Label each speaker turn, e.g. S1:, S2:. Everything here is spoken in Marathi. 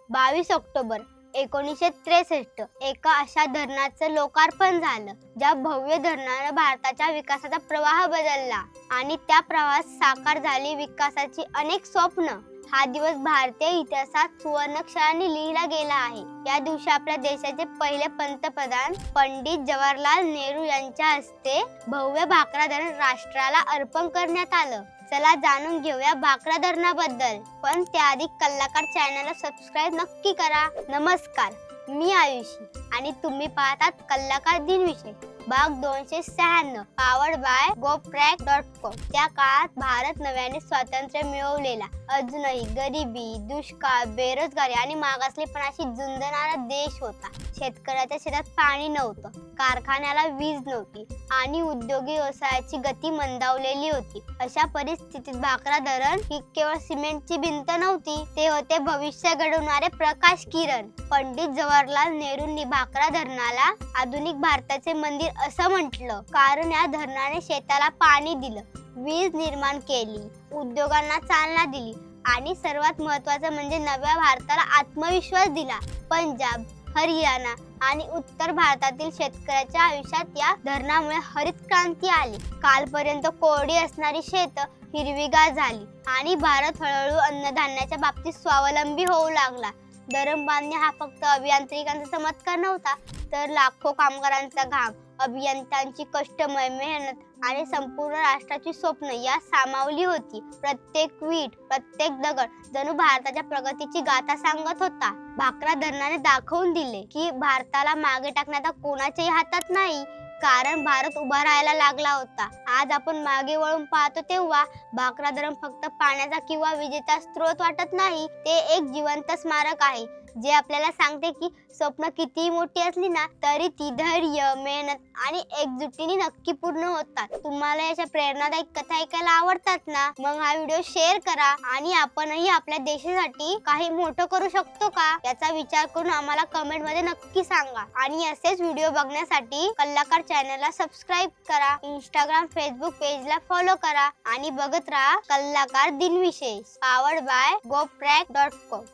S1: 22 ऑक्टोबर 1963 एका अशा धरणाचं लोकार्पण झालं, ज्या भव्य धरणानं भारताच्या विकासाचा प्रवाह बदलला आणि त्या प्रवाहात साकार झाली विकासाची अनेक स्वप्न। हा दिवस भारतीय इतिहासात सुवर्णाक्षरांनी लिहिला गेला आहे। या दिवशी आपल्या देशाचे पहिले पंतप्रधान पंडित जवाहरलाल नेहरू यांच्या हस्ते भव्य भाकरा धरण राष्ट्राला अर्पण करण्यात आलं। चला जाणून घेऊया भाकरा धरणाबद्दल, पण त्याआधी कलाकार चॅनलला सबस्क्राइब नक्की करा। नमस्कार, मी आयुषी आणि तुम्ही पाहतात कलाकार दिनविषय भाग 296 पावर्ड बाय GoPrack.com। त्या काळात भारत नव्याने स्वातंत्र्य मिळवलेला, अजूनही गरिबी, दुष्काळ, बेरोजगारी आणि मागासलेपणाशी झुंजणारा देश होता। शेतकऱ्याच्या शेतात पाणी नव्हतं, कारखान्याला वीज नव्हती आणि उद्योगी व्यवसायाची गती मंदावलेली होती। अशा परिस्थितीत भाकरा धरण ही केवळ सिमेंटची भिंत नव्हती, ते होते भविष्य घडवणारे प्रकाश किरण। पंडित जवाहरलाल नेहरूंनी भाकरा धरणाला आधुनिक भारताचे मंदिर असं म्हटलं, कारण या धरणाने शेताला पाणी दिलं, वीज निर्माण केली, उद्योगांना चालना दिली आणि सर्वात महत्त्वाचं म्हणजे नव्या भारताला आत्मविश्वास दिला। पंजाब, हरियाणा आणि उत्तर भारतातील शेतकऱ्याच्या आयुष्यात या धरणामुळे हरित क्रांती आली। कालपर्यंत कोरडी असणारी शेत हिरवीगार झाली आणि भारत हळूहळू अन्नधान्याच्या बाबतीत स्वावलंबी होऊ लागला। धरण बांधणे हा फक्त अभियांत्रिकांचा चमत्कार नव्हता, तर लाखो कामगारांचा घाम, अभियंत्यांची कष्टमय मेहनत आणि संपूर्ण राष्ट्राची स्वप्न यात सामावली होती। प्रत्येक वीट, प्रत्येक दगड जणू भारताच्या प्रगतीची गाथा सांगत होता। भाकरा धरणाने दाखवून दिले की भारताला मागे टाकण्याचा कोणाच्याही हातात नाही, कारण भारत उभा राहायला लागला होता। आज आपण मागे वळून पाहतो तेव्हा भाकरा धरण फक्त पाण्याचा किंवा विजेचा स्रोत वाटत नाही, ते एक जिवंत स्मारक आहे, जे आपल्याला सांगते की स्वप्न कितीही मोठी असली ना तरी ती धैर्य, मेहनत आणि एकजुटीने नक्की पूर्ण होतात। तुम्हाला अशा प्रेरणादायक कथा ऐकायला आवडतात ना, मग हा व्हिडिओ शेअर करा आणि आपणही आपल्या देशासाठी काही मोठं करू शकतो का याचा विचार करून आम्हाला कमेंट मध्ये नक्की सांगा। आणि असेच व्हिडिओ बघण्यासाठी कलाकार चॅनलला सबस्क्राइब करा, इंस्टाग्राम, फेसबुक पेजला फॉलो करा आणि बघत राहा कलाकार दिनविशेष पावर्ड बाय GoPrack.com।